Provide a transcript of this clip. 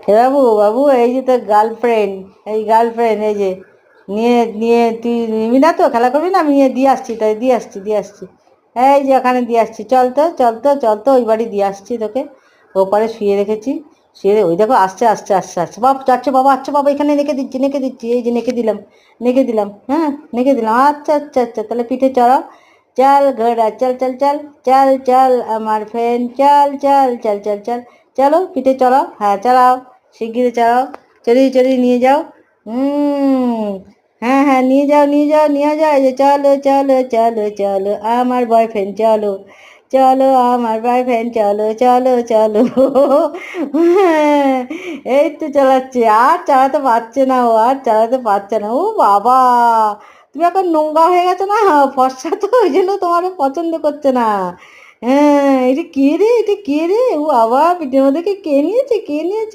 এ বাবু বাবু, এই যে তোর গার্লফ্রেন্ড, এই গার্লফ্রেন্ড, এই যে নিয়ে নিয়ে তুই নিবি না তো, খেলা করবি না? আমি নিয়ে দিয়ে আসছি, তাই দিয়ে আসছি। এই যে ওখানে দিয়ে আসছি, চল তো চল তো চল তো, ওই বাড়ি দিয়ে আসছি তোকে। ওপারে শুয়ে রেখেছি, ওই দেখো আসছে আসছে আসছে আসছে, বাবা যাচ্ছে, বাবা আচ্ছা বাবা, এখানে নেকে দিচ্ছি, এই যে নেকে দিলাম, হ্যাঁ নেকে দিলাম। আচ্ছা আচ্ছা আচ্ছা, তাহলে পিঠে চড়াও। চল ঘোড়া চল চল চল, চল চল আমার ফ্রেন্ড, চল চল চল চল চল, চলো পিঠে চড়াও, হ্যাঁ চড়াও, শিগগিরি চড়াও, চড়িয়ে চড়িয়ে নিয়ে যাও। হুম, হ্যাঁ হ্যাঁ, নিয়ে যাও নিয়ে যাও নিয়ে যাও, এই যে চলো চলো চলো চলো আমার বয়ফ্রেন্ড, চলো চলো আমার বয়ফ্রেন্ড, চলো চলো চলো। হ্যাঁ, এই তো চালাচ্ছে, আর চালাতে পারছে না ও, আর চালাতে পারছে না। ও বাবা, তুমি এখন নোংরা হয়ে গেছো না, ফর্সা তো, ওই জন্য তোমার পছন্দ করছে না। হ্যাঁ, এটা কে রে, এটা কে রে? ও বাবা, পিঠের মধ্যে কে নিয়েছে, কে নিয়েছে?